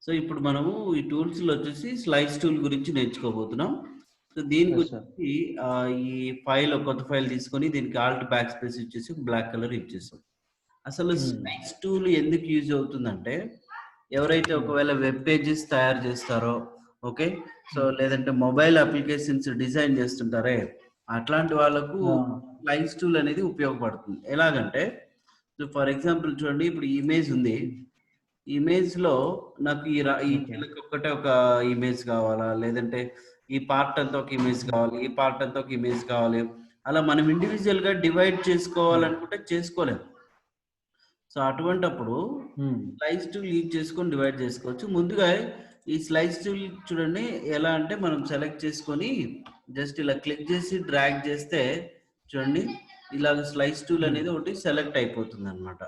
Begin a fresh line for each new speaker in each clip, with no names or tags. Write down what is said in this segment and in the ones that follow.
So ఇప్పుడు మనము ఈ టూల్స్‌లో వచ్చేసి స్లైస్ టూల్ గురించి నేర్చుకోబోతున్నాం. సో దీని
యెస్ సార్.
గురించి ఈ ఫైల్ కొత్త ఫైల్ తీసుకొని దీనికి ఆల్ట్ బ్యాక్ స్పేస్ ఇచ్చేసి బ్లాక్ కలర్ ఇచ్చేసాం. అసలు
హ్మ్.
స్లైస్ టూల్ ఎందుకు యూజ్ అవుతుందంటే, ఎవరైతే
హ్మ్.
ఒకవేళ వెబ్ పేజెస్ తయారు చేస్తారో, ఓకే. సో
హ్మ్.
లేదంటే మొబైల్ అప్లికేషన్స్ డిజైన్ చేస్తుంటారే, అట్లాంటి వాళ్ళకు
ఆ!
స్లైస్ టూల్ అనేది ఉపయోగపడుతుంది. ఎలాగంటే, సో ఫర్ ఎగ్జాంపుల్ చూడండి, ఇప్పుడు ఇమేజ్ ఉంది.
హ్మ్.
ఇమేజ్‌లో నాకు ఈ
ఓకే.
చిలక ఒక్కటే ఒక ఇమేజ్ కావాలా? లేదంటే ఈ పార్ట్ అంతా ఒక ఇమేజ్
హ్మ్.
కావాలి. ఈ పార్ట్ అంతా ఒక ఇమేజ్ కావాలి. అలా మనం ఇండివిడ్యుయల్‌గా డివైడ్
హ్మ్.
చేసుకోవాలనుకుంటే చేసుకోలేం. సో అటువంటప్పుడు
హ్మ్.
స్లైస్ టూల్ యూజ్ చేసుకొని డివైడ్ చేసుకోవచ్చు. ముందుగా ఈ స్లైస్ టూల్ చూడండి, ఎలా అంటే మనం సెలెక్ట్ చేసుకొని జస్ట్ ఇలా క్లిక్ చేసి డ్రాగ్ చేస్తే చూడండి, ఇలాగ స్లైస్ టూల్
హ్మ్.
అనేది ఒకటి సెలెక్ట్ అయిపోతుందన్నమాట.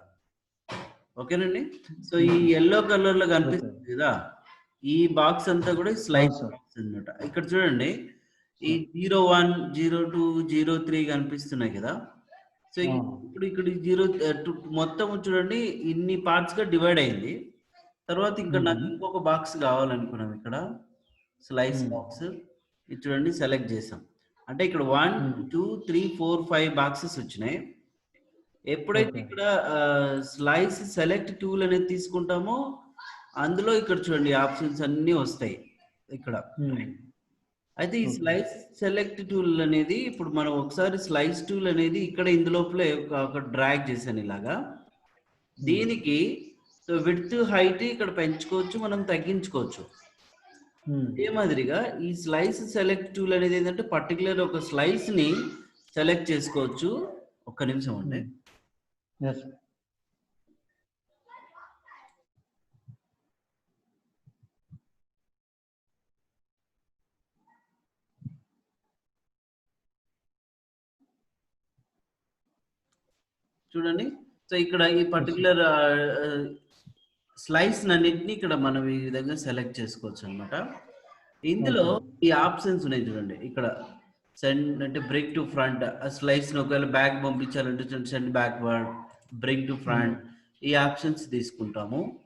ఓకేనండి. సో ఈ
హుహు.
యెల్లో కలర్‌లో
ఓకే.
కనిపిస్తుంది కదా! ఈ బాక్స్ అంతా కూడా
అవును
స్లైస్
సార్.
బాక్స్ అన్నమాట. ఇక్కడ చూడండి, ఈ
సార్.
01, 02, 03 కనిపిస్తున్నాయి కదా! సో
ఆ!
ఇప్పుడు ఇక్కడ 0 మొత్తం చూడండి, ఇన్ని పార్ట్స్‌గా డివైడ్ అయింది. తర్వాత ఇక్కడ
హుహు.
నాకు ఇంకొక బాక్స్ కావాలనుకున్నాం ఇక్కడ. స్లైస్
హ్మ్.
బాక్స్. ఇది చూడండి, సెలెక్ట్ చేసాం. అంటే ఇక్కడ 1,
హ్మ్.
2, 3, 4, 5 బాక్సెస్ వచ్చినాయి. ఎప్పుడైతే
ఓకే.
ఇక్కడ స్లైస్ సెలెక్ట్ టూల్ అనేది తీసుకుంటామో, అందులో ఇక్కడ చూడండి ఆప్షన్స్ అన్నీ వస్తాయి ఇక్కడ.
హ్మ్.
అయితే ఈ
ఓకే.
స్లైస్ సెలెక్ట్ టూల్ అనేది ఇప్పుడు మనం ఒకసారి స్లైస్ టూల్ అనేది ఇక్కడ ఇందులోపలే ఒక డ్రాగ్ చేశాను ఇలాగా.
హ్మ్.
దీనికి సో విడ్త్, హైట్ ఇక్కడ పెంచుకోవచ్చు, మనం తగ్గించుకోవచ్చు.
హ్మ్.
అదే మాదిరిగా ఈ స్లైస్ సెలెక్ట్ టూల్ అనేది ఏంటంటే పర్టిక్యులర్ ఒక స్లైస్‌ని సెలెక్ట్ చేసుకోవచ్చు. ఒక్క నిమిషం అండి.
హ్మ్. యెస్.
చూడండి. సో ఇక్కడ ఈ
యెస్ సార్.
పర్టిక్యులర్ స్లైస్‌నన్నిటిని ఇక్కడ మనం ఈ విధంగా సెలెక్ట్ చేసుకోవచ్చనమాట. ఇందులో
ఓకే.
ఈ ఆప్షన్స్ ఉన్నాయి చూడండి. ఇక్కడ సెండ్ అంటే బ్రింగ్ టు ఫ్రంట్, ఆ స్లైస్‌ని ఒకవేళ బ్యాక్ పంపించాలంటే సెండ్ బ్యాక్‌వర్డ్, బ్రింగ్ టు
హ్మ్.
ఫ్రంట్, ఈ ఆప్షన్స్ తీసుకుంటాము.
హ్మ్.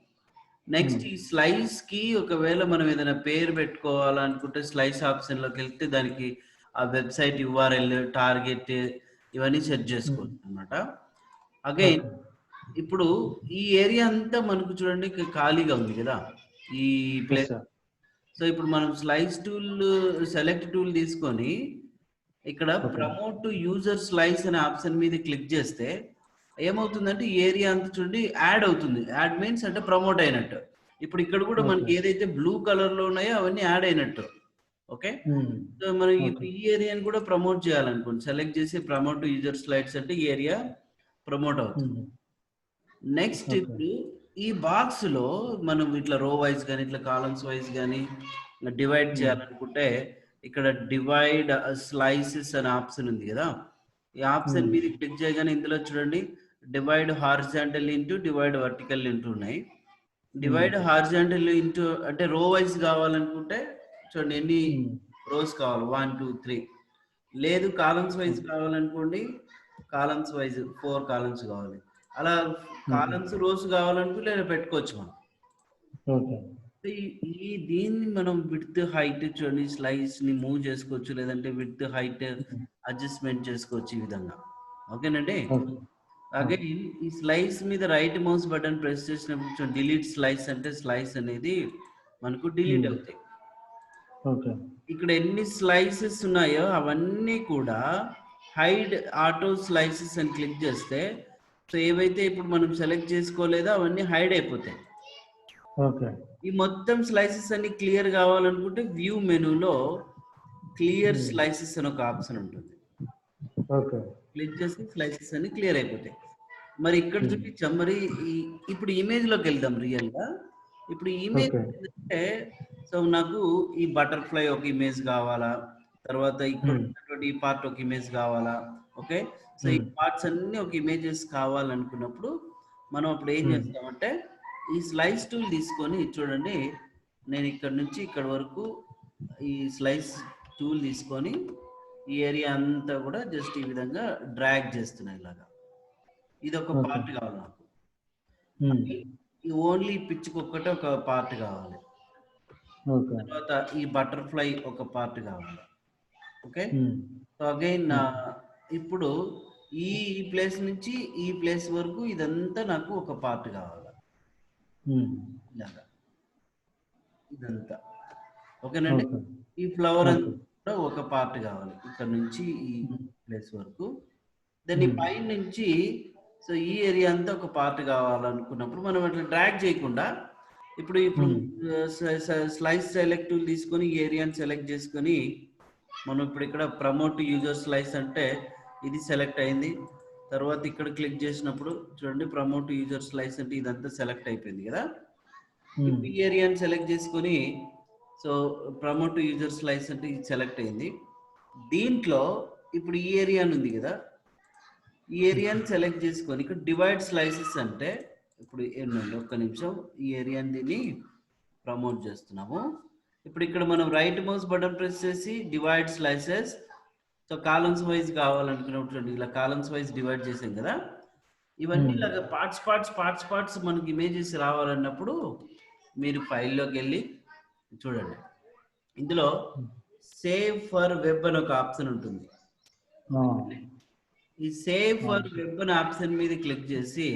నెక్స్ట్ ఈ స్లైస్‌కి ఒకవేళ మనం ఏదైనా పేరు పెట్టుకోవాలనుకుంటే స్లైస్ ఆప్షన్‌లోకెళ్తే దానికి ఆ వెబ్‌సైట్ యూఆర్ఎల్, టార్గెట్ ఇవన్నీ సెట్
హ్మ్.
చేసుకోవచ్చనమాట. Again
okay.
ఇప్పుడు ఈ ఏరియా అంతా మనకు చూడండి ఖాళీగా ఉంది గదా! ఈ
యెస్
ప్లేస్.
సార్.
సో ఇప్పుడు మనం స్లైస్ టూల్, సెలెక్ట్ టూల్ తీసుకొని ఇక్కడ
okay.
Promote to user slice అనే ఆప్షన్ మీద క్లిక్ చేస్తే ఏమవుతుందంటే ఈ ఏరియా అంతా చూడండి యాడ్ అవుతుంది. యాడ్ మీన్స్ అంటే ప్రమోట్ అయినట్టు. ఇప్పుడు ఇక్కడ కూడా
ఓకే.
మనకి ఏదైతే బ్లూ కలర్‌లో ఉన్నాయో అవన్నీ యాడ్ అయినట్టు. ఓకే.
హ్మ్.
సో మనం
ఓకే.
ఇప్పుడు ఈ ఏరియాని కూడా ప్రమోట్ చేయాలనుకోండి. సెలెక్ట్ చేసి ప్రమోట్ టు యూజర్ స్లైడ్స్ అంటే ఈ ఏరియా ప్రమోట్ అవుతుంది.
హుహు.
Next
okay.
ఇప్పుడు ఈ బాక్స్‌లో మనం ఇట్లా రో వైస్ గాని, ఇట్లా కాలమ్స్ వైస్ గాని డివైడ్
హ్మ్.
చేయాలనుకుంటే ఇక్కడ డివైడ్ స్లైసెస్ అనే ఆప్షన్ ఉంది గదా! ఈ ఆప్షన్
హ్మ్.
మీద క్లిక్ చేయగానే ఇందులో చూడండి, divide horizontal into, divide vertical into ఉన్నాయి.
హ్మ్.
డివైడ్ హారిజాంటల్ ఇంటూ అంటే రో వైస్ కావాలనుకుంటే చూడండి ఎన్ని
హ్మ్.
రోస్ కావాలి, 1, 2, 3. లేదు కాలమ్స్ వైస్
ఓకే.
కావాలనుకోండి, కాలమ్స్ వైస్ 4 కాలమ్స్ కావాలి. అలా
ఓకే.
కాలమ్స్, రోస్ కావాలనుకుంటే ఇలా పెట్టుకోవచ్చు మనం.
ఓకే.
ఈ ఈ దీన్ని మనం విడ్త్, హైట్ చూడండి, స్లైస్‌ని మూవ్ చేసుకోవచ్చు. లేదంటే విడ్త్, హైట్
హ్మ్.
అడ్జస్ట్‌మెంట్ చేసుకోవచ్చు ఈ విధంగా. ఓకేనండి.
ఓకే. ఓకే.
అగైన్ ఈ స్లైస్ మీద రైట్ మౌస్ బటన్ ప్రెస్ చేసినప్పుడు చూడండి, డిలీట్ స్లైస్ అంటే స్లైస్ అనేది మనకు డిలీట్
హ్మ్.
అవుతాయి.
ఓకే.
ఇక్కడ ఎన్ని స్లైసెస్ ఉన్నాయో అవన్నీ కూడా హైడ్ ఆటో స్లైసెస్ అని క్లిక్ చేస్తే సో ఏవైతే ఇప్పుడు మనం సెలెక్ట్ చేసుకోలేదో అవన్నీ హైడ్ అయిపోతాయి.
ఓకే.
ఈ మొత్తం స్లైసెస్ అన్ని క్లియర్ కావాలనుకుంటే వ్యూ మెనూలో క్లియర్
హ్మ్.
స్లైసెస్ అని ఒక ఆప్షన్ ఉంటుంది.
ఓకే.
క్లిక్ చేస్తే స్లైసెస్ అన్ని క్లియర్ అయిపోతాయి. మరి ఇక్కడ
హ్మ్.
చూపించాం మరి ఈ ఇప్పుడు ఇమేజ్‌లోకి వెళ్దాం రియల్‌గా. ఇప్పుడు ఇమేజ్
ఓకే.
ఏంటంటే సో నాకు ఈ బటర్‌ఫ్లై ఒక ఇమేజ్ కావాలా? తర్వాత ఇక్కడ
హ్మ్.
ఉన్నటువంటి ఈ పార్ట్ ఒక ఇమేజ్ కావాలా? ఓకే. సో ఈ
హ్మ్.
పార్ట్స్ అన్నీ ఒక ఇమేజెస్ కావాలనుకున్నప్పుడు మనం అప్పుడు ఏం
హ్మ్.
చేస్తామంటే ఈ స్లైస్ టూల్ తీసుకొని చూడండి, నేను ఇక్కడ నుంచి ఇక్కడ వరకు ఈ స్లైస్ టూల్ తీసుకొని ఈ ఏరియా అంతా కూడా జస్ట్ ఈ విధంగా డ్రాగ్ చేస్తున్నా ఇలాగా. ఇదొక
ఓకే.
పార్ట్ కావాలి నాకు.
హ్మ్.
ఈ ఓన్లీ పిచ్చుకు ఒక్కటే ఒక పార్ట్ కావాలి.
ఓకే.
తర్వాత ఈ బటర్ఫ్లై ఒక పార్ట్ కావాలి. ఓకే.
ఉమ్.
సో అగైన్ ఇప్పుడు ఈ ప్లేస్ నుంచి ఈ ప్లేస్ వరకు ఇదంతా నాకు ఒక పార్ట్ కావాలి.
ఉమ్.
ఇలాగా ఇదంతా ఓకేనండి.
ఓకే.
ఈ ఫ్లవర్
ఓకే.
అంతా ఒక పార్ట్ కావాలి ఇక్కడ నుంచి ఈ ప్లేస్ వరకు. దెన్ ఈ పైన నుంచి సో ఈ ఏరియా అంతా ఒక పార్ట్ కావాలనుకున్నప్పుడు మనం అట్లా డ్రాగ్ చేయకుండా ఇప్పుడు స్లైస్ సెలెక్ట్ తీసుకొని ఈ ఏరియాని సెలెక్ట్ చేసుకొని మనం ఇప్పుడు ఇక్కడ ప్రమోట్ యూజర్ స్లైస్ అంటే ఇది సెలెక్ట్ అయింది. తర్వాత ఇక్కడ క్లిక్ చేసినప్పుడు చూడండి ప్రమోట్ యూజర్ స్లైస్ అంటే ఇదంతా సెలెక్ట్ అయిపోయింది కదా. ఈ ఏరియాని సెలెక్ట్ చేసుకొని సో ప్రమోట్ యూజర్ స్లైస్ అంటే ఇది సెలెక్ట్ అయింది. దీంట్లో ఇప్పుడు ఈ ఏరియా ఉంది కదా, ఈ ఏరియాని సెలెక్ట్ చేసుకొని ఇక్కడ డివైడ్ స్లైసెస్ అంటే ఇప్పుడు ఏంటండి ఒక్క నిమిషం ఈ ఏరియాని దీన్ని ప్రమోట్ చేస్తున్నాము. ఇప్పుడు ఇక్కడ మనం రైట్ మౌస్ బటన్ ప్రెస్ చేసి divide slices so columns wise కావాలనుకున్నప్పుడు ఇలా కాలమ్స్ వైజ్ డివైడ్ చేసాం కదా. ఇవన్నీ ఇలాగ పార్ట్స్ మనకి ఇమేజెస్ రావాలన్నప్పుడు మీరు ఫైల్లోకి వెళ్ళి చూడండి, ఇందులో సేవ్ ఫర్ వెబ్ అని ఒక ఆప్షన్ ఉంటుంది. ఈ సేవ్ ఫర్ వెబ్ అనే ఆప్షన్ మీద క్లిక్ చేసి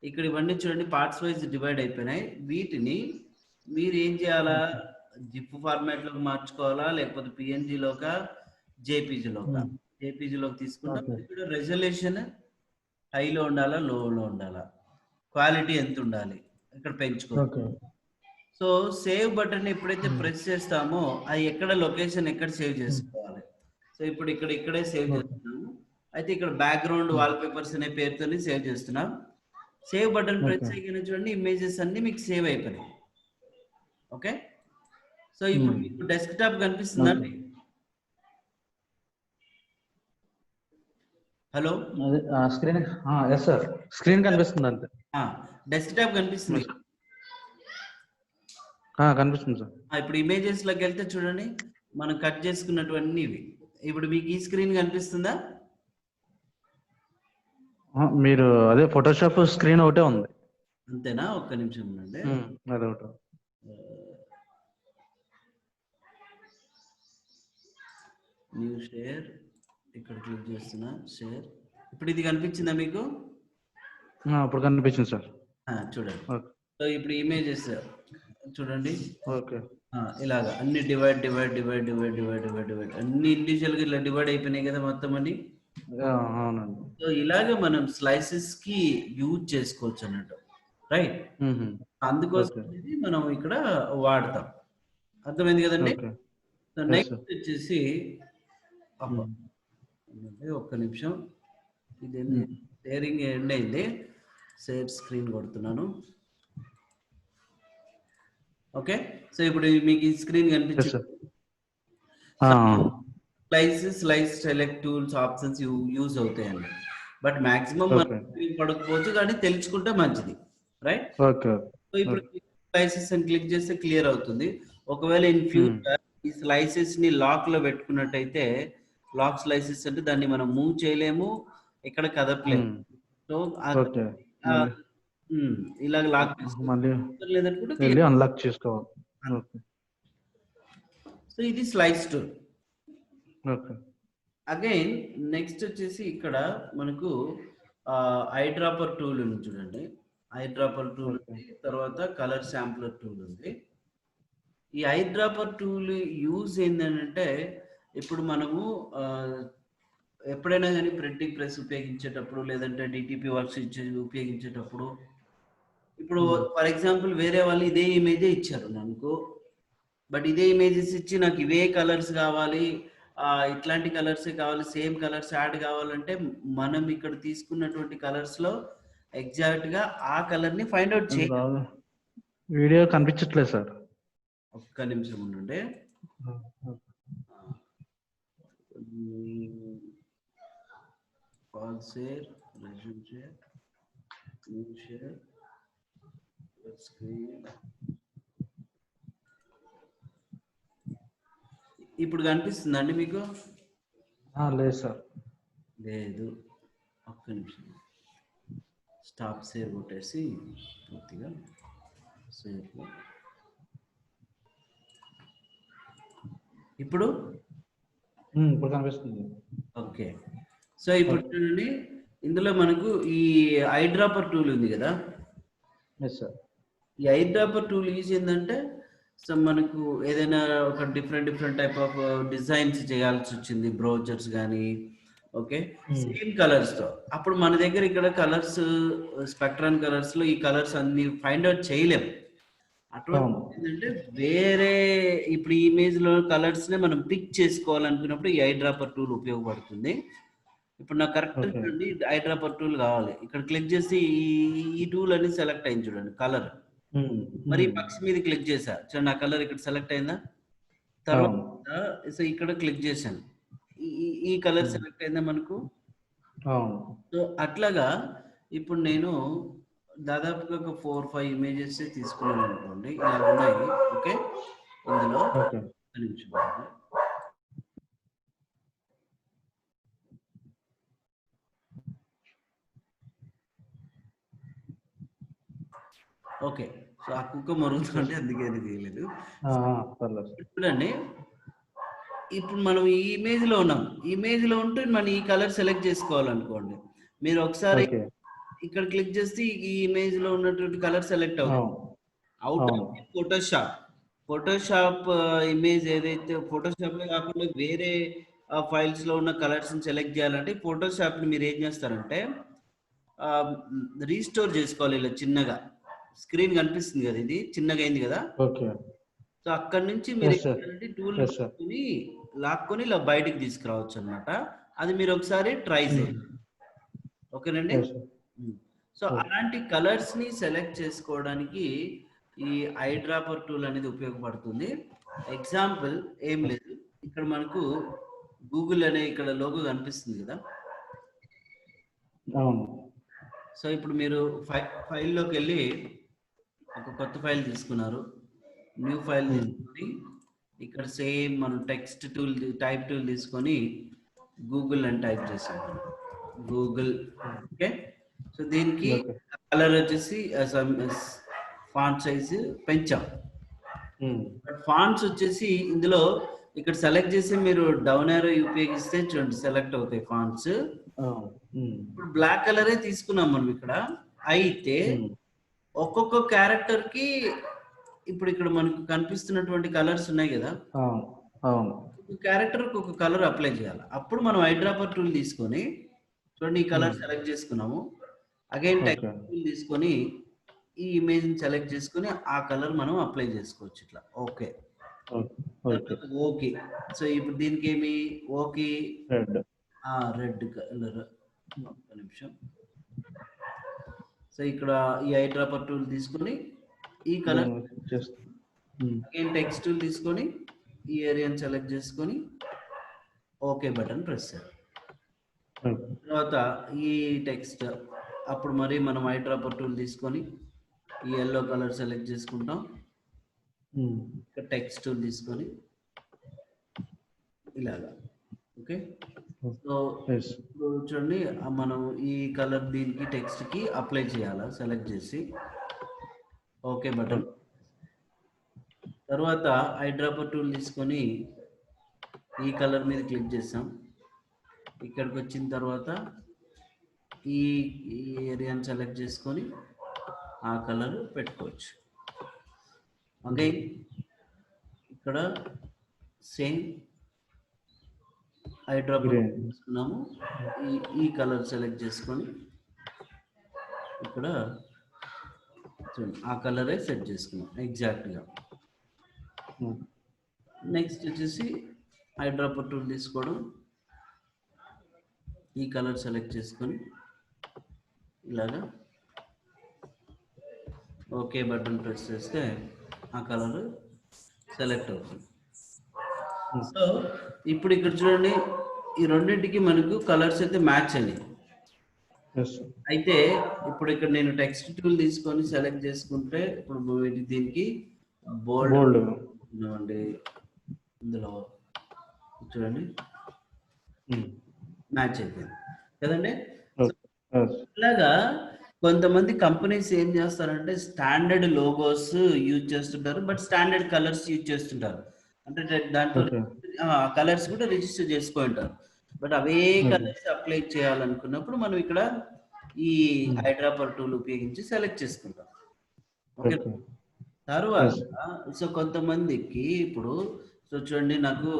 ఇక్కడ ఇవన్నీ చూడండి పార్ట్స్ వైజ్ డివైడ్ అయిపోయినాయి. వీటిని మీరు ఏం చేయాలా, జిప్ ఫార్మాట్ లోకి మార్చుకోవాలా లేకపోతే పిఎన్జిలోక జేపీజీలోకి తీసుకుంటాం. ఇక్కడ రెజల్యూషన్ హైలో ఉండాలా లోలో ఉండాలా, క్వాలిటీ ఎంత ఉండాలి ఇక్కడ పెంచుకోవాలి. సో సేవ్ బటన్ ఎప్పుడైతే ప్రెస్ చేస్తామో అది ఎక్కడ లొకేషన్ ఎక్కడ సేవ్ చేసుకోవాలి. సో ఇప్పుడు ఇక్కడే సేవ్ చేస్తున్నాము. అయితే ఇక్కడ బ్యాక్గ్రౌండ్ వాల్ పేపర్స్ అనే పేరుతో సేవ్ చేస్తున్నాం. సేవ్ బటన్ ప్రెస్ చేయగానే చూడండి ఇమేజెస్ అన్ని మీకు సేవ్ అయిపోయినాయి. ఓకే. సో ఇప్పుడు మీకు డెస్క్టాప్ కనిపిస్తుందండి. Hello
screen yes sir screen కనిపిస్తుంది అంతే.
డెస్క్టాప్ కనిపిస్తుంది
కనిపిస్తుంది సార్.
ఇప్పుడు ఇమేజెస్ లోకి వెళ్తే చూడండి మనం కట్ చేసుకున్నటువంటి ఇవి. ఇప్పుడు మీకు ఈ స్క్రీన్ కనిపిస్తుందా?
మీరు అదే ఫోటోషాప్ స్క్రీన్ ఒకటే ఉంది
అంతేనా? ఒక్క నిమిషం ఉండండి.
అదొకటి
న్యూ షేర్ ఇక్కడ క్లిక్ చేస్తున్నా షేర్. ఇప్పుడు ఇది కనిపించిందా మీకు?
ఇప్పుడు కనిపించింది సార్.
చూడండి. సో ఇప్పుడు ఇమేజెస్ చూడండి.
ఓకే.
ఇలాగా అన్ని డివైడ్ అన్ని ఇండివిజువల్ గా ఇలా డివైడ్ అయిపోయినాయి కదా మొత్తం అన్ని.
అవునండి.
సో ఇలాగే మనం స్లైసెస్ కి యూజ్ చేసుకోవచ్చు అన్నట్టు, రైట్? అందుకోసం మనం ఇక్కడ వాడతాం. అర్థమైంది కదండి. సో నెక్స్ట్ వచ్చేసి ఒక్క నిమిషం, ఇది షేరింగ్ ఎండ్ అయింది. షేర్ స్క్రీన్ కొడుతున్నాను. ఓకే. సో ఇప్పుడు మీకు ఈ స్క్రీన్ కనిపించింది. Slice select tools options use అవుతాయండి. బట్ మాక్సిమం పడకపోవచ్చు కానీ తెలుసుకుంటే మంచిది, రైట్? సో ఇప్పుడు స్లైసెస్ అని క్లిక్ చేస్తే క్లియర్ అవుతుంది. ఒకవేళ ఇన్ ఫ్యూచర్ ఈ స్లైసెస్ ని లాక్ లో పెట్టుకున్నట్టయితే లాక్ స్లైసెస్ అంటే దాన్ని మనం మూవ్ చేయలేము, ఇక్కడ కదపలేము. సో ఇలాగ లాక్ లేదనుకుంటే
అన్లాక్ చేసుకోవాలి.
సో ఇది స్లైస్ టూల్. అగైన్ నెక్స్ట్ వచ్చేసి ఇక్కడ మనకు ఐ డ్రాపర్ టూల్ ఉంది చూడండి. ఐ డ్రాపర్ టూల్ తర్వాత కలర్ శాంప్లర్ టూల్ ఉంది. ఈ ఐ డ్రాపర్ టూల్ యూజ్ ఏంటంటే ఇప్పుడు మనము ఎప్పుడైనా కానీ ప్రింటింగ్ ప్రెస్ ఉపయోగించేటప్పుడు లేదంటే డిటిపి వర్క్స్ ఉపయోగించేటప్పుడు ఇప్పుడు ఫర్ ఎగ్జాంపుల్ వేరే వాళ్ళు ఇదే ఇమేజే ఇచ్చారు నాకు, బట్ ఇదే ఇమేజెస్ ఇచ్చి నాకు ఇవే కలర్స్ కావాలి, ఇట్లాంటి కలర్సే కావాలి, సేమ్ కలర్స్ యాడ్ కావాలంటే మనం ఇక్కడ తీసుకున్నటువంటి కలర్స్ లో ఎగ్జాక్ట్ గా ఆ కలర్ ని ఫైండ్ అవుట్ చేయాలి.
వీడియో కనిపించట్లేదు సార్.
ఒక్క నిమిషం ఉండండి. Share resume share new share screen. ఇప్పుడు కనిపిస్తుందండి మీకు?
లేదు సార్.
లేదు. ఒక్క నిమిషం టాప్ సేవ్ కొట్టేసి పూర్తిగా సేవ్. ఇప్పుడు
ఇప్పుడు కనిపిస్తుంది.
ఓకే. సో ఇప్పుడు చూడండి, ఇందులో మనకు ఈ ఐ డ్రాపర్ టూల్ ఉంది కదా.
Yes sir.
ఈ ఐ డ్రాపర్ టూల్ యూజ్ ఏంటంటే, సో మనకు ఏదైనా ఒక డిఫరెంట్ టైప్ ఆఫ్ డిజైన్స్ చేయాల్సి వచ్చింది, బ్రౌజర్స్ కానీ. ఓకే, సేమ్ కలర్స్ తో. అప్పుడు మన దగ్గర ఇక్కడ కలర్స్, స్పెక్ట్రమ్ కలర్స్ లో ఈ కలర్స్ అన్ని ఫైండ్ అవుట్ చేయలేం. అటువంటి ఏంటంటే వేరే ఇప్పుడు ఈ ఇమేజ్ లో కలర్స్ ని మనం పిక్ చేసుకోవాలనుకున్నప్పుడు ఈ ఐ డ్రాపర్ టూల్ ఉపయోగపడుతుంది. ఇప్పుడు నాకు కరెక్ట్ చూడండి, ఐ డ్రాపర్ టూల్ కావాలి. ఇక్కడ క్లిక్ చేసి ఈ టూల్ అని సెలెక్ట్ అయింది చూడండి, కలర్. మరి పక్షి మీద క్లిక్ చేశా చూడండి, ఆ కలర్ ఇక్కడ సెలెక్ట్ అయిందా. తర్వాత సో ఇక్కడ క్లిక్ చేశాను, ఈ కలర్ సెలెక్ట్ అయిందా మనకు. సో అట్లాగా ఇప్పుడు నేను దాదాపుగా ఒక 4-5 ఇమేజెస్ తీసుకున్నాను అనుకోండి, ఇలా ఉన్నాయి. ఓకే, ఇందులో నిమిషం. ఓకే, సో ఆ కుక్క మరుగుతుంటే అందుకే అది తీయలేదు. చూడండి, ఇప్పుడు మనం ఈ ఇమేజ్ లో ఉన్నాం. ఇమేజ్ లో ఉంటే మనం ఈ కలర్ సెలెక్ట్ చేసుకోవాలనుకోండి, మీరు ఒకసారి ఇక్కడ క్లిక్ చేస్తే ఈ ఇమేజ్ లో ఉన్నటువంటి కలర్ సెలెక్ట్ అవుతుంది. అవుట్ ఆఫ్ ఫోటోషాప్ ఇమేజ్ ఏదైతే ఫోటోషాప్ లో కాకుండా వేరే ఫైల్స్ లో ఉన్న కలర్స్ ని సెలెక్ట్ చేయాలంటే ఫోటోషాప్ ని మీరు ఏం చేస్తారంటే రీస్టోర్ చేసుకోవాలి. ఇలా చిన్నగా స్క్రీన్ కనిపిస్తుంది కదా, ఇది చిన్నగా అయింది కదా. సో అక్కడ నుంచి మీరు టూల్ లాక్కొని ఇలా బయటికి తీసుకురావచ్చు అన్నమాట. అది మీరు ఒకసారి ట్రై చేయండి. ఓకేనండి. సో అలాంటి కలర్స్ ని సెలెక్ట్ చేసుకోవడానికి ఈ ఐ డ్రాపర్ టూల్ అనేది ఉపయోగపడుతుంది. ఎగ్జాంపుల్ ఏం లేదు, ఇక్కడ మనకు గూగుల్ అనే ఇక్కడ లోగో కనిపిస్తుంది కదా. సో ఇప్పుడు మీరు ఫైల్లోకి వెళ్ళి ఒక కొత్త ఫైల్ తీసుకున్నారు, న్యూ ఫైల్ తీసుకొని ఇక్కడ సేమ్ మనం టెక్స్ట్ టూల్ టైప్ టూల్ తీసుకొని గూగుల్ అని టైప్ చేసాం, గూగుల్. ఓకే, సో దీనికి కలర్ వచ్చేసి ఫాంట్ సైజ్ పెంచాం. ఫాంట్స్ వచ్చేసి ఇందులో ఇక్కడ సెలెక్ట్ చేసి మీరు డౌన్ యారో ఉపయోగిస్తే చూడండి సెలెక్ట్ అవుతాయి ఫాంట్స్. ఇప్పుడు బ్లాక్ కలరే తీసుకున్నాం మనం ఇక్కడ. అయితే ఒక్కొక్క క్యారెక్టర్ కి ఇప్పుడు ఇక్కడ మనకు కనిపిస్తున్నటువంటి కలర్స్ ఉన్నాయి కదా, క్యారెక్టర్ కి ఒక కలర్ అప్లై చేయాలి. అప్పుడు మనం ఐ డ్రాపర్ టూల్ తీసుకొని చూడండి, ఈ కలర్ సెలెక్ట్ చేసుకున్నాము. అగైన్ టెక్స్ట్ టూల్ తీసుకొని ఈ ఇమేజ్ ని సెలెక్ట్ చేసుకొని ఆ కలర్ మనం అప్లై చేసుకోవచ్చు ఇట్లా. Okay, okay. సో ఇప్పుడు దీనికి ఏమి ఓకే, రెడ్ కలర్. ఒక్క నిమిషం. సో ఇక్కడ ఈ ఐ డ్రాపర్ టూల్ తీసుకొని ఈ కలర్, అగైన్ టెక్స్ట్ టూల్ తీసుకొని ఈ ఏరియాని సెలెక్ట్ చేసుకొని ఓకే బటన్ ప్రెస్ చేయాలి. తర్వాత ఈ టెక్స్ట్ అప్పుడు మరి మనం ఐ డ్రాపర్ టూల్ తీసుకొని ఈ ఎల్లో కలర్ సెలెక్ట్ చేసుకుంటాం. టెక్స్ట్ టూల్ తీసుకొని ఇలాగా. ఓకే, సో చూడండి మనం ఈ కలర్ దీనికి టెక్స్ట్ కి అప్లై చేయాలా, సెలెక్ట్ చేసి ఓకే బటన్. తర్వాత ఐ డ్రాపర్ టూల్ తీసుకొని ఈ కలర్ మీద క్లిక్ చేసాం. ఇక్కడికి వచ్చిన తర్వాత ఈ ఏరియాని సెలెక్ట్ చేసుకొని ఆ కలర్ పెట్టుకోవచ్చు. అగైన్ ఇక్కడ సేమ్ ఐ డ్రాపర్ తీసుకున్నాము, ఈ కలర్ సెలెక్ట్ చేసుకొని ఇక్కడ ఆ కలరే సెట్ చేసుకున్నాం ఎగ్జాక్ట్గా. నెక్స్ట్ వచ్చేసి ఐ డ్రాపర్ టూల్ తీసుకోవడం, ఈ కలర్ సెలెక్ట్ చేసుకొని ఇలాగా ఓకే బటన్ ప్రెస్ చేస్తే ఆ కలర్ సెలెక్ట్ అవుతుంది. సో ఇప్పుడు ఇక్కడ చూడండి, ఈ రెండింటికి మనకు కలర్స్ అయితే మ్యాచ్ అయ్యాయి. అయితే ఇప్పుడు ఇక్కడ నేను టెక్స్ట్ టూల్ తీసుకొని సెలెక్ట్ చేసుకుంటే ఇప్పుడు దీనికి బోల్డ్ అండి, ఇందులో చూడండి మ్యాచ్ అయిపోయింది కదండి. ఇలాగా కొంతమంది కంపెనీస్ ఏం చేస్తారంటే స్టాండర్డ్ లోగోస్ యూజ్ చేస్తుంటారు, బట్ స్టాండర్డ్ కలర్స్ యూజ్ చేస్తుంటారు. అంటే దాంట్లో
ఓకే
కలర్స్ కూడా రిజిస్టర్ చేసుకుంటారు. But away
okay
colours apply చేయాలనుకున్నప్పుడు మనం ఇక్కడ ఈ హైడ్రాపర్ టూల్ ఉపయోగించి సెలెక్ట్ చేసుకుంటాం. ఓకే.
ఓకే
తర్వాత
ఎస్
సో కొంతమందికి ఇప్పుడు సో చూడండి నాకు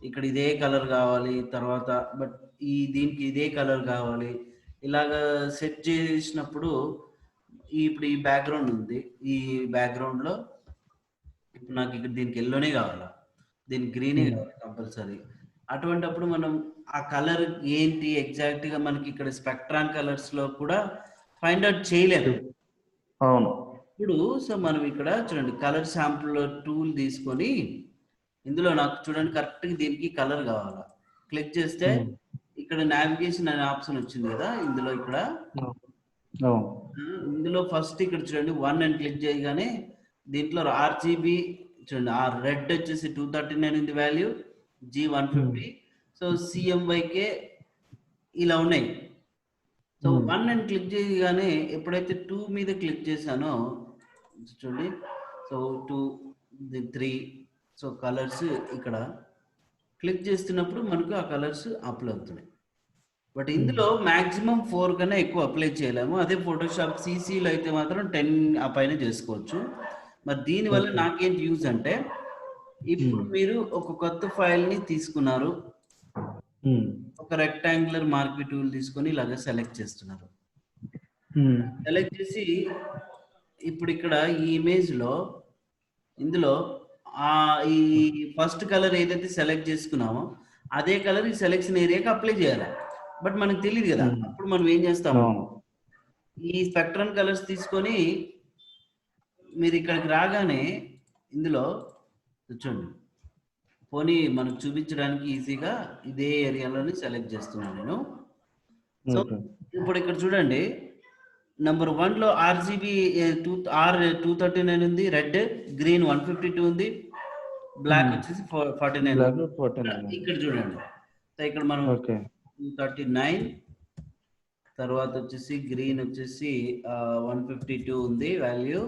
ఇక్కడ ఇదే కలర్ కావాలి, తర్వాత బట్ దీనికి ఇదే కలర్ కావాలి. ఇలాగా సెట్ చేసినప్పుడు ఇప్పుడు ఈ బ్యాక్గ్రౌండ్ ఉంది. ఈ బ్యాక్గ్రౌండ్‌లో ఇప్పుడు నాకు ఇక్కడ దీనికి యెల్లోనే కావాలా, దీనికి గ్రీనే కావాలి కంపల్సరీ. అటువంటప్పుడు మనం ఆ కలర్ ఏంటి ఎగ్జాక్ట్‌గా మనకి ఇక్కడ స్పెక్ట్రాన్ కలర్స్‌లో కూడా ఫైండ్ ఔట్ చేయలేము.
అవును
ఇప్పుడు సో మనం ఇక్కడ చూడండి కలర్ శాంపుల్ టూల్ తీసుకొని ఇందులో నాకు చూడండి కరెక్ట్‌గా దీనికి కలర్ కావాలా. క్లిక్ చేస్తే ఇక్కడ నావిగేషన్ అనే ఆప్షన్ వచ్చింది కదా! ఇందులో ఇక్కడ
అవును
ఇందులో ఫస్ట్ ఇక్కడ చూడండి 1 అని క్లిక్ చేయగానే దీంట్లో ఆర్‌జీబీ చూడండి ఆ రెడ్ వచ్చేసి 239 ఉంది వాల్యూ, జీ 150, సో సీఎంవైకే ఇలా ఉన్నాయి. సో 1 అని క్లిక్ చేయగానే ఎప్పుడైతే 2 మీద క్లిక్ చేశానో చూడండి సో 2 3 సో కలర్స్ ఇక్కడ క్లిక్ చేస్తున్నప్పుడు మనకు ఆ కలర్స్ అప్లై అవుతున్నాయి. బట్ ఇందులో మాక్సిమం 4 కన్నా ఎక్కువ అప్లై చేయలేము. అదే ఫోటోషాప్ సీసీలో అయితే మాత్రం 10 ఆ పైన చేసుకోవచ్చు. మరి దీనివల్ల నాకేంటి యూజ్ అంటే ఇప్పుడు మీరు ఒక కొత్త ఫైల్‌ని తీసుకున్నారు. ఒక రెక్టాంగులర్ మార్క్ టూల్ తీసుకొని ఇలాగ సెలెక్ట్ చేస్తున్నారు. సెలెక్ట్ చేసి ఇప్పుడు ఇక్కడ ఈ ఇమేజ్‌లో ఇందులో ఈ ఫస్ట్ కలర్ ఏదైతే సెలెక్ట్ చేసుకున్నామో అదే కలర్ ఈ సెలెక్షన్ ఏరియాకి అప్లై చేయాలి. బట్ మనకు తెలియదు కదా! అప్పుడు మనం ఏం చేస్తాము, ఈ స్పెక్ట్రమ్ కలర్స్ తీసుకొని మీరు ఇక్కడికి రాగానే ఇందులో చూడండి పోనీ మనకు చూపించడానికి ఈజీగా ఇదే ఏరియాలోని సెలెక్ట్ చేస్తున్నాను నేను. సో ఇప్పుడు ఇక్కడ చూడండి నంబర్ 1లో ఆర్‌జీబీ 239 ఉంది, రెడ్, గ్రీన్ 152 ఉంది, బ్లాక్ వచ్చేసి 49. ఇక్కడ చూడండి. సో ఇక్కడ మనం 239 తర్వాత వచ్చేసి గ్రీన్ వచ్చేసి 152 ఉంది వాల్యూ,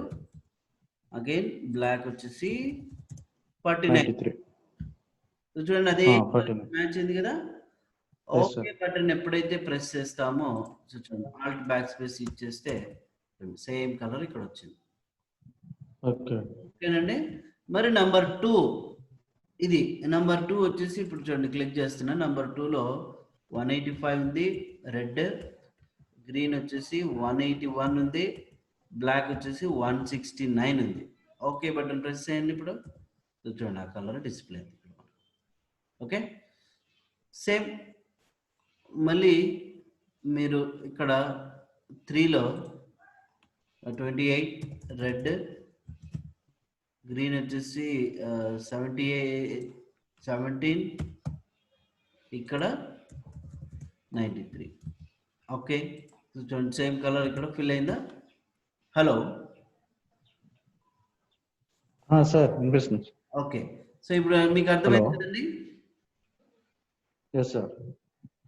అగైన్ బ్లాక్ వచ్చేసి 49. చూడండి అదే మ్యాచ్ అయింది కదా. ఓకే బటన్ ఎప్పుడైతే ప్రెస్ చేస్తామో చూడండి ఆల్ట్ బ్యాక్ స్పేస్ ఇచ్చేస్తే సేమ్ కలర్ ఇక్కడ వచ్చింది. ఓకేనండి. మరి నంబర్ 2 ఇది నంబర్ 2 వచ్చేసి ఇప్పుడు చూడండి క్లిక్ చేస్తున్నా. నంబర్ 2లో 185 ఉంది, రెడ్, గ్రీన్ వచ్చేసి 181 ఉంది, బ్లాక్ వచ్చేసి 169 ఉంది. ఓకే బటన్ ప్రెస్ చేయండి. ఇప్పుడు చూడండి ఆ కలర్ డిస్ప్లే అయింది. ఓకే సేమ్ మళ్ళీ మీరు ఇక్కడ 3లో 28 రెడ్, గ్రీన్ వచ్చేసి 17 ఇక్కడ 93. ఓకే చూడండి సేమ్ కలర్ ఇక్కడ ఫిల్ అయిందా. హలో
సార్ వినిపిస్తుంది.
ఓకే సో ఇప్పుడు మీకు అర్థమైంది కదండి.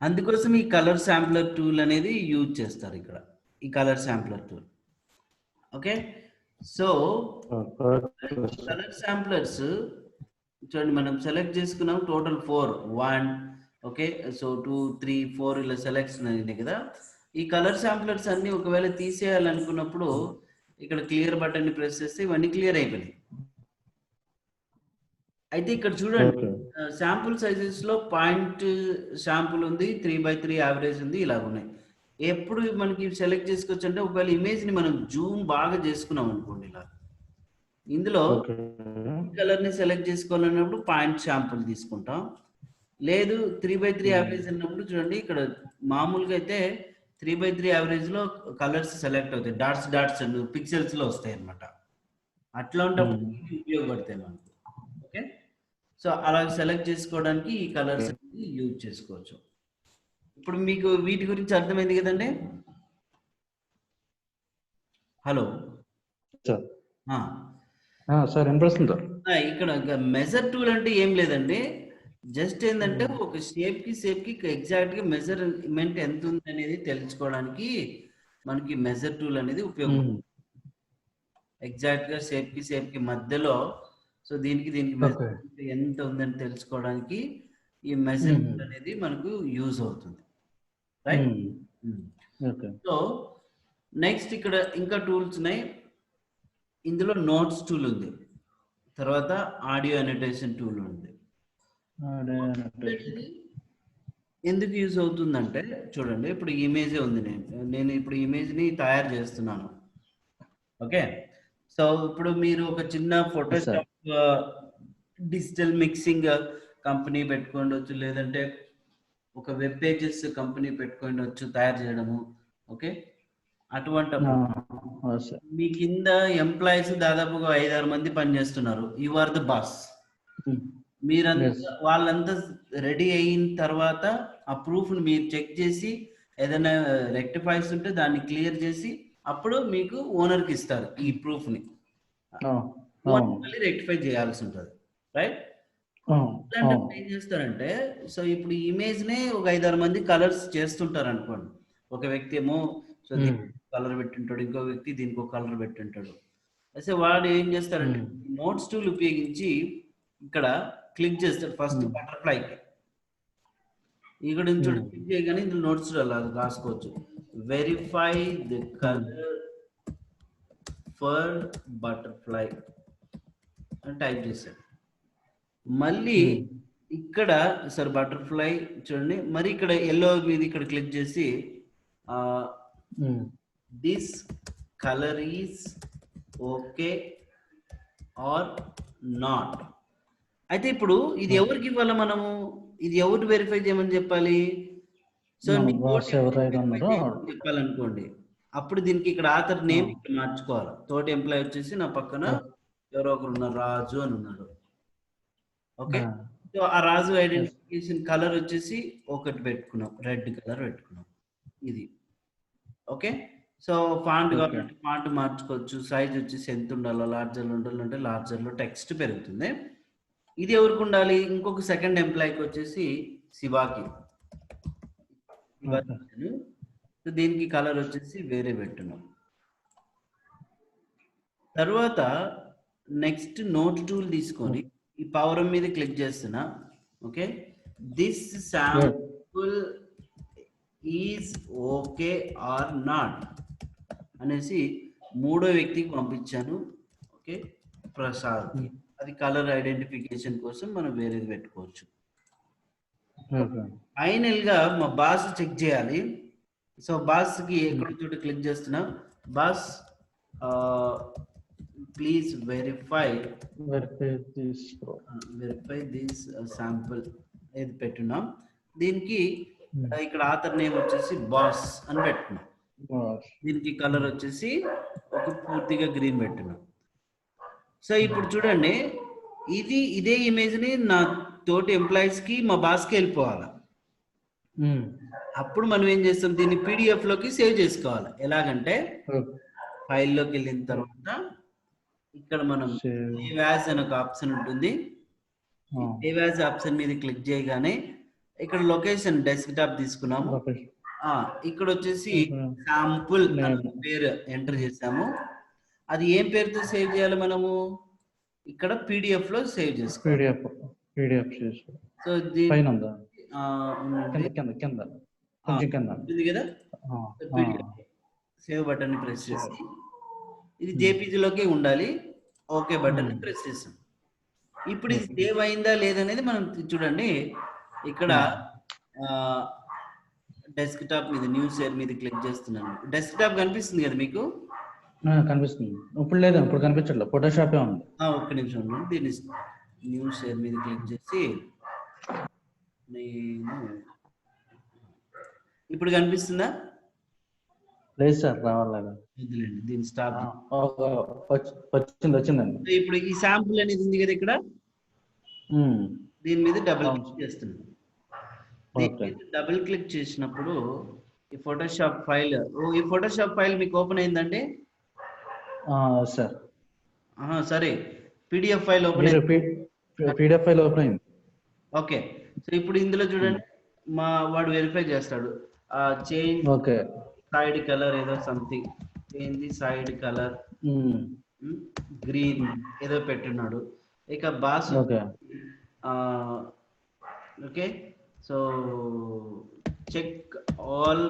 అందుకోసం ఈ కలర్ శాంప్లర్ టూల్ అనేది యూజ్ చేస్తారు ఇక్కడ, ఈ colour sampler tool. Okay so colour samplers చూడండి మనం సెలెక్ట్ చేసుకున్నాం టోటల్ 4 1 ఓకే సో 2 3 4 ఇలా సెలెక్షన్ అయింది కదా. ఈ కలర్ శాంప్లర్స్ అన్ని ఒకవేళ తీసేయాలనుకున్నప్పుడు ఇక్కడ క్లియర్ బటన్ ని ప్రెస్ చేస్తే ఇవన్నీ క్లియర్ అయిపోయినాయి. అయితే ఇక్కడ చూడండి శాంపుల్ సైజెస్ లో పాయింట్ శాంపుల్ ఉంది, 3/3 యావరేజ్ ఉంది, ఇలా ఉన్నాయి. ఎప్పుడు మనకి సెలెక్ట్ చేసుకోవచ్చు అంటే ఒకవేళ ఇమేజ్ ని మనం జూమ్ బాగా చేసుకున్నాం అనుకోండి, ఇలా ఇందులో కలర్ ని సెలెక్ట్ చేసుకోవాలన్నప్పుడు పాయింట్ శాంపుల్ తీసుకుంటాం. లేదు 3/3 యావరేజ్ అన్నప్పుడు చూడండి ఇక్కడ మామూలుగా అయితే 3/3 యావరేజ్ లో కలర్స్ సెలెక్ట్ అవుతాయి, డాట్స్ డాట్స్ పిక్సెల్స్ లో వస్తాయి అన్నమాట. అట్లా ఉన్నప్పుడు ఉపయోగపడతాయి మనకు. ఓకే సో అలా సెలెక్ట్ చేసుకోవడానికి ఈ కలర్స్ యూజ్ చేసుకోవచ్చు. ఇప్పుడు మీకు వీటి గురించి అర్థమైంది కదండి. హలో
సార్ వినిపిస్తుంది.
ఇక్కడ మెజర్ టూల్ అంటే ఏం లేదండి, జస్ట్ ఏంటంటే ఒక షేప్ కి ఎగ్జాక్ట్ గా మెజర్మెంట్ ఎంత ఉంది అనేది తెలుసుకోవడానికి మనకి మెజర్ టూల్ అనేది ఉపయోగపడుతుంది. ఎగ్జాక్ట్ గా షేప్ కి మధ్యలో, సో దీనికి
ఓకే.
మెజర్ ఎంత ఉందని తెలుసుకోవడానికి ఈ మెజర్ టూల్ అనేది మనకు యూజ్ అవుతుంది, రైట్?
ఓకే.
సో నెక్స్ట్ ఇక్కడ ఇంకా టూల్స్ ఉన్నాయి. ఇందులో నోట్స్ టూల్ ఉంది, తర్వాత ఆడియో అనోటేషన్ టూల్ ఉంది. ఎందుకు యూజ్ అవుతుందంటే చూడండి, ఇప్పుడు ఇమేజే ఉంది, నేను ఇప్పుడు ఇమేజ్ ని తయారు చేస్తున్నాను. ఓకే, సో ఇప్పుడు మీరు ఒక చిన్న ఫోటోషాప్ డిజిటల్ మిక్సింగ్ కంపెనీ పెట్టుకోవచ్చు, లేదంటే ఒక వెబ్ పేజెస్ కంపెనీ పెట్టుకోవచ్చు తయారు చేయడము. ఓకే, అటువంటి మీ కింద ఎంప్లాయీస్ దాదాపుగా 5-6 మంది పనిచేస్తున్నారు. You are the boss. మీరంతా వాళ్ళంతా రెడీ అయిన తర్వాత ఆ ప్రూఫ్ ని మీరు చెక్ చేసి ఏదైనా రెక్టిఫైస్ ఉంటే దాన్ని క్లియర్ చేసి అప్పుడు మీకు ఓనర్ కి ఇస్తారు ఈ ప్రూఫ్ ని. మళ్ళీ రెక్టిఫై చేయాల్సి ఉంటుంది, రైట్? ఏం చేస్తారంటే, సో ఇప్పుడు ఇమేజ్ నే ఒక 5-6 మంది కలర్స్ చేస్తుంటారు అనుకోండి. ఒక వ్యక్తి ఏమో సో దీనికి కలర్ పెట్టింటాడు, ఇంకో వ్యక్తి దీనికి ఒక కలర్ పెట్టింటాడు. అయితే వాడు ఏం చేస్తారంటే నోట్స్ టూల్ ఉపయోగించి ఇక్కడ క్లిక్ చేస్తాడు ఫస్ట్ బటర్ఫ్లైకి. ఇక్కడ నుంచి క్లిక్ చేయగానే ఇందులో నోట్స్ అలా రాసుకోవచ్చు. Verify the colour for butterfly అని టైప్ చేశాడు. మళ్ళీ ఇక్కడ సార్ బటర్ఫ్లై చూడండి, మరి ఇక్కడ ఎల్లో మీద ఇక్కడ క్లిక్ చేసి this colour is okay or not. అయితే ఇప్పుడు ఇది ఎవరికి ఇవ్వాలి, మనము ఇది ఎవరు వెరిఫై చేయమని చెప్పాలి? సో చెప్పాలనుకోండి, అప్పుడు దీనికి ఇక్కడ ఆథర్ నేమ్ ఇక్కడ మార్చుకోవాలి. తోటి ఎంప్లాయ్ వచ్చేసి నా పక్కన ఎవరో ఒకరు ఉన్నారు, రాజు అని ఉన్నాడు. ఓకే, సో ఆ రాజు ఐడెంటిఫికేషన్ కలర్ వచ్చేసి ఒకటి పెట్టుకున్నాం, రెడ్ కలర్ పెట్టుకున్నాం. ఇది ఓకే. సో ఫాంట్ కాబట్టి ఫాంట్ మార్చుకోవచ్చు. సైజ్ వచ్చేసి ఎంత ఉండాలో, లార్జర్లో ఉండాలంటే లార్జర్లో టెక్స్ట్ పెరుగుతుంది. ఇది ఎవరికి ఉండాలి? ఇంకొక సెకండ్ ఎంప్లాయీకి వచ్చేసి శివాకి. సో దీనికి కలర్ వచ్చేసి వేరే పెట్టున్నాం. తర్వాత నెక్స్ట్ నోట్ టూల్ తీసుకొని ఈ పవర్ మీద క్లిక్ చేస్తున్నా. Okay, this sample is okay or not అనేసి మూడో వ్యక్తికి పంపించాను. ఓకే, ప్రసాద్. అది కలర్ ఐడెంటిఫికేషన్ కోసం మనం వేరేది పెట్టుకోవచ్చు. ఫైనల్ గా మా బాస్ చెక్ చేయాలి. సో బాస్ కి ఎక్కడ చోట క్లిక్ చేస్తున్నా, boss please verify this sample ఏది పెట్టున్నాం. దీనికి ఇక్కడ ఆథర్ నేమ్ వచ్చేసి బాస్ అని పెట్టుకున్నాం. దీనికి కలర్ వచ్చేసి ఒక పూర్తిగా గ్రీన్ పెట్టున్నాం. సో ఇప్పుడు చూడండి, ఇదే ఇమేజ్ ని నా తోటి ఎంప్లాయీస్ కి మా బాస్ కి వెళ్ళిపోవాలి. అప్పుడు మనం ఏం చేస్తాం, దీన్ని పీడిఎఫ్ లోకి సేవ్ చేసుకోవాలి. ఎలాగంటే ఫైల్లోకి వెళ్ళిన తర్వాత ఇక్కడ మనం సేవ్ యాజ్ అని ఒక ఆప్షన్ ఉంటుంది. సేవ్ యాజ్ ఆప్షన్ మీద క్లిక్ చేయగానే ఇక్కడ లొకేషన్ డెస్క్టాప్ తీసుకున్నాము. ఇక్కడ వచ్చేసి శాంపుల్ పేరు ఎంటర్ చేసాము. అది ఏం పేరుతో సేవ్ చేయాలి మనము? ఇక్కడ పీడిఎఫ్ లో సేవ్ చేసుకోవాలి. సో ఉంది కదా, సేవ్ బటన్ ని ప్రెస్ చేసి ఇది జేపీజీ లోకే ఉండాలి. ఓకే బటన్ ని ప్రెస్ చేసాం. ఇప్పుడు ఇది సేవ్ అయిందా లేదనేది మనం చూడండి. ఇక్కడ డెస్క్టాప్ మీద న్యూ షేర్ మీద క్లిక్ చేస్తున్నాను. డెస్క్టాప్ కనిపిస్తుంది కదా మీకు?
కనిపిస్తుంది. ఇప్పుడు లేదు, ఇప్పుడు కనిపించట్లేదు, ఫోటోషాపే ఉంది.
ఒక్క నిమిషం ఉండండి. దీన్ని న్యూ షేర్ మీద క్లిక్ చేసి నేను ఇప్పుడు కనిపిస్తుందా?
లేదు సార్, రావాలి.
దీన్ని స్టాప్.
వచ్చిందండి.
ఇప్పుడు ఈ శాంపుల్ అనేది ఉంది కదా ఇక్కడ, దీని మీద డబుల్ క్లిక్ చేస్తున్నాను. డబుల్ క్లిక్ చేసినప్పుడు ఈ ఫోటోషాప్ ఫైల్ మీకు ఓపెన్ అయిందండి
సార్?
సరే, పీడిఎఫ్ ఫైల్ ఓపెన్
అయింది.
ఓకే, సో ఇప్పుడు ఇందులో చూడండి, వాడు వెరిఫై చేస్తాడు. చేంజ్ సైడ్ కలర్ ఏదో సంథింగ్ ఏంది సైడ్ కలర్ గ్రీన్ ఏదో పెట్టున్నాడు. ఇక boss
okay
okay so check all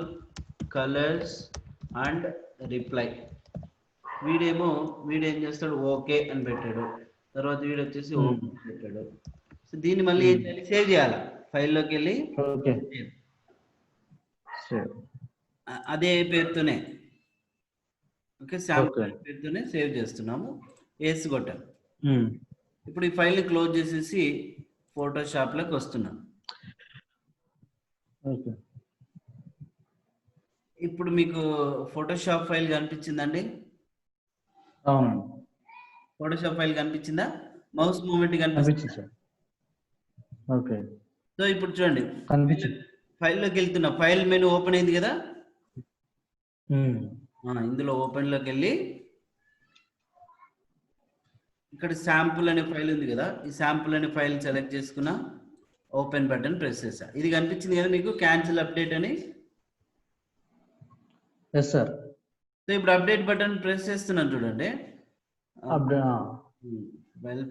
colours and reply. వీడేం చేస్తాడు ఓకే అని పెట్టాడు. తర్వాత వీడు వచ్చేసి ఓకే పెట్టాడు. సో దీన్ని మళ్ళీ ఏం చేయాలి, సేవ్ చేయాలి ఫైల్లోకి వెళ్ళి.
ఓకే
అదే పేరుతోనే ఓకే శాంపుల్ పేరుతోనే సేవ్ చేస్తున్నాము. వేసి కొట్టాం. ఇప్పుడు ఈ ఫైల్ని క్లోజ్ చేసేసి ఫోటోషాప్లోకి వస్తున్నాం.
ఓకే
ఇప్పుడు మీకు ఫోటోషాప్ ఫైల్ కనిపించిందండి?
అవునండి.
ఫోటోషాప్ ఫైల్ కనిపించిందా? మౌస్ మూమెంట్
కనిపించింది సార్. ఓకే
సో ఇప్పుడు చూడండి
కనిపించింది.
ఫైల్లోకి వెళ్తున్నా. ఫైల్ మెనూ ఓపెన్ అయింది కదా, ఇందులో ఓపెన్లోకి వెళ్ళి ఇక్కడ శాంపుల్ అనే ఫైల్ ఉంది కదా, ఈ శాంపుల్ అనే ఫైల్ సెలెక్ట్ చేసుకున్నా, ఓపెన్ బటన్ ప్రెస్ చేసా. ఇది కనిపించింది కదా మీకు, క్యాన్సిల్ అప్డేట్ అని.
Yes sir.
సో ఇప్పుడు అప్డేట్ బటన్ ప్రెస్ చేస్తున్నాను చూడండి.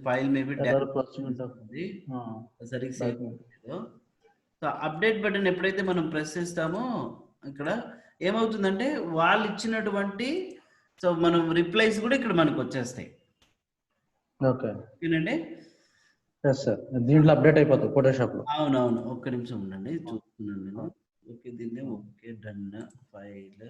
File maybe so update button ఎప్పుడైతే మనం ప్రెస్ చేస్తామో ఇక్కడ ఏమవుతుందంటే వాళ్ళు ఇచ్చినటువంటి సో మనం రిప్లైస్ కూడా ఇక్కడ మనకు వచ్చేస్తాయి. ఓకేనండి.
దీంట్లో అప్డేట్ అయిపోతుంది ఫోటోషాప్ లో.
అవునవును, ఒక్క నిమిషం ఉండండి చూస్తున్నాను నేను. ఓకే దీన్ని ఓకే డన్ ఫైల్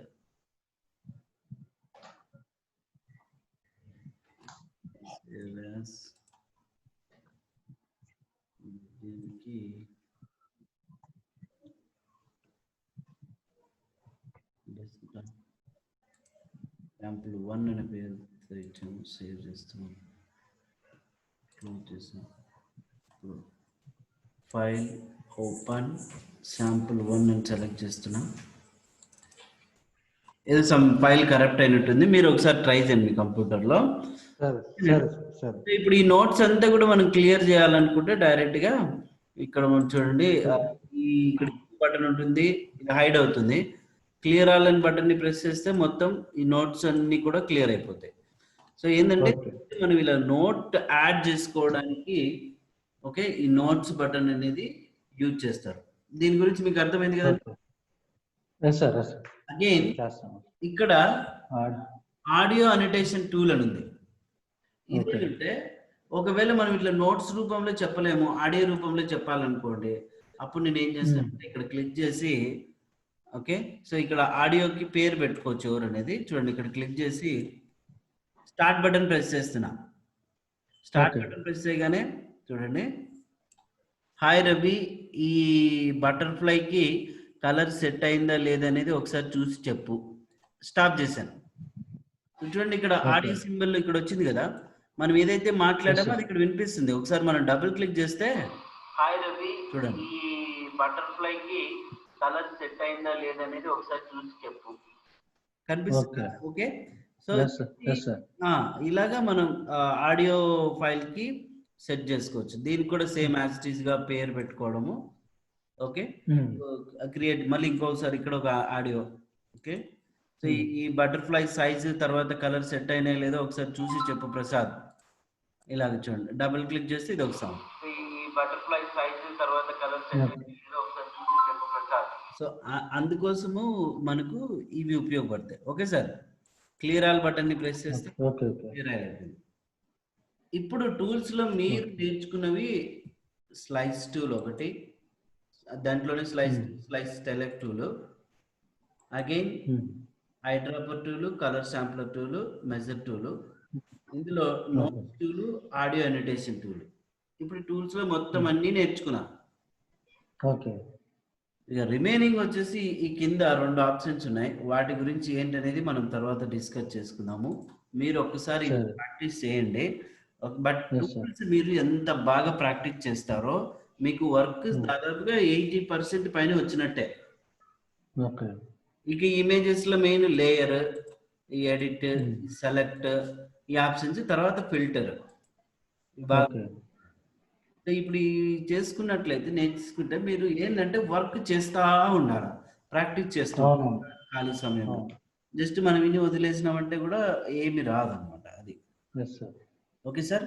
దీనికి శాంపుల్ 1 అనే పేరు ఇచ్చాము. సేవ్ చేస్తున్నాం, క్లోజ్ చేసాం. ఫైల్ ఓపెన్ శాంపుల్ 1 అని సెలెక్ట్ చేస్తున్నాం. ఏదో సమ్ ఫైల్ కరెక్ట్ అయినట్టుంది, మీరు ఒకసారి ట్రై చేయండి మీ కంప్యూటర్లో. ఇప్పుడు ఈ నోట్స్ అంతా కూడా మనం క్లియర్ చేయాలనుకుంటే డైరెక్ట్ గా ఇక్కడ మనం చూడండి, ఇక్కడ బటన్ ఉంటుంది, ఇది హైడ్ అవుతుంది. క్లియర్ ఆల్ అని బటన్ ని ప్రెస్ చేస్తే మొత్తం ఈ నోట్స్ అన్ని కూడా క్లియర్ అయిపోతాయి. సో ఏంటంటే మనం ఇలా నోట్ యాడ్ చేసుకోవడానికి ఓకే ఈ నోట్స్ బటన్ అనేది యూజ్ చేస్తారు. దీని గురించి మీకు అర్థమైంది కదా. అగైన్ ఇక్కడ ఆడియో అనోటేషన్ టూల్ అని ఉంది. ఇదేంటంటే ఒకవేళ మనం ఇట్లా నోట్స్ రూపంలో చెప్పలేము, ఆడియో రూపంలో చెప్పాలనుకోండి, అప్పుడు నేను ఏం చేస్తానంటే ఇక్కడ క్లిక్ చేసి ఓకే సో ఇక్కడ ఆడియోకి పేరు పెట్టుకోవచ్చు ఎవరు అనేది. చూడండి ఇక్కడ క్లిక్ చేసి స్టార్ట్ బటన్ ప్రెస్ చేస్తున్నా. స్టార్ట్ బటన్ ప్రెస్ చేయగానే చూడండి, హాయ్ రవి, ఈ బటర్ఫ్లైకి కలర్ సెట్ అయిందా లేదనేది ఒకసారి చూసి చెప్పు. స్టాప్ చేశాను. చూడండి ఇక్కడ ఆడియో సింబల్ ఇక్కడ వచ్చింది కదా, మనం ఏదైతే మాట్లాడామో అది ఇక్కడ వినిపిస్తుంది. ఒకసారి మనం డబుల్ క్లిక్ చేస్తే హాయ్ రవి, చూడండి ఈ బటర్ఫ్లైకి కలర్ సెట్ అయిందా లేదనేది ఒకసారి చూసి చెప్పు కనిపిస్తుంది. ఓకే సో ఇలాగా మనం ఆడియో ఫైల్ కి సెట్ చేసుకోవచ్చు. దీనికి కూడా సేమ్ యాజ్ ఇట్ ఈస్ గా పేరు పెట్టుకోవడము. ఓకే క్రియేట్ మళ్ళీ ఇంకొకసారి ఇక్కడ ఒక ఆడియో. ఓకే సో ఈ బటర్ఫ్లై సైజ్ తర్వాత కలర్ సెట్ అయినా లేదో ఒకసారి చూసి చెప్పు ప్రసాద్. ఇలాగ చూడండి, డబుల్ క్లిక్ చేస్తే ఇది ఒక సాంగ్. ఈ బటర్ఫ్లై సైజ్ తర్వాత కలర్ సెట్ అయినా లేదో ఒకసారి చూసి చెప్పు ప్రసాద్. సో అందుకోసము మనకు ఇవి ఉపయోగపడతాయి. Okay sir, clear all button ని ప్రెస్ చేస్తే క్లియర్ అయిపోయింది. ఇప్పుడు టూల్స్ లో మీరు నేర్చుకున్నవి స్లైస్ టూల్ ఒకటి, దాంట్లోనే slice select tool, again eye dropper tool, colour sampler tool, measure tool, ఇందులో notes tool, audio annotation tool. ఇప్పుడు టూల్స్ లో మొత్తం అన్ని నేర్చుకున్నా. ఇక రిమైనింగ్ వచ్చేసి ఈ కింద 2 ఆప్షన్స్ ఉన్నాయి, వాటి గురించి ఏంటనేది మనం తర్వాత డిస్కస్ చేసుకుందాము. మీరు ఒక్కసారి ప్రాక్టీస్ చేయండి. బట్ టూల్స్ మీరు ఎంత బాగా ప్రాక్టీస్ చేస్తారో మీకు వర్క్ దాదాపుగా 80% పైన వచ్చినట్టే. ఇక ఇమేజెస్ లో మెయిన్ లేయర్, ఎడిట్, సెలెక్ట్ ఈ ఆప్షన్స్, తర్వాత ఫిల్టర్. ఇప్పుడు చేసుకున్నట్లయితే నేర్చుకుంటే మీరు ఏంటంటే వర్క్ చేస్తా ఉండాలి, ప్రాక్టీస్ చేస్తూ ఖాళీ సమయంలో జస్ట్ మనం విని వదిలేసినామంటే కూడా ఏమి రాదన్నమాట అది.
Yes sir.
Okay sir.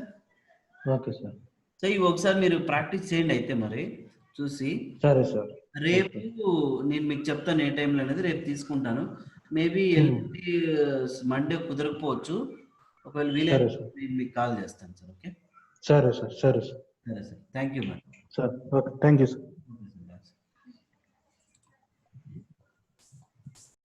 Okay sir.
So ఇవి ఒకసారి మీరు ప్రాక్టీస్ చేయండి అయితే మరి చూసి.
సరే సార్.
రేపు నేను మీకు చెప్తాను ఏ టైంలో అనేది, రేపు తీసుకుంటాను. మేబీ ఎల్లుండి మండే కుదరకపోవచ్చు. ఒకవేళ వీలైతే నేను మీకు కాల్ చేస్తాను సార్. ఓకే.
సరే సార్. సరే సార్.
సరే sir. Thank you madam.
Sir okay. Thank you sir.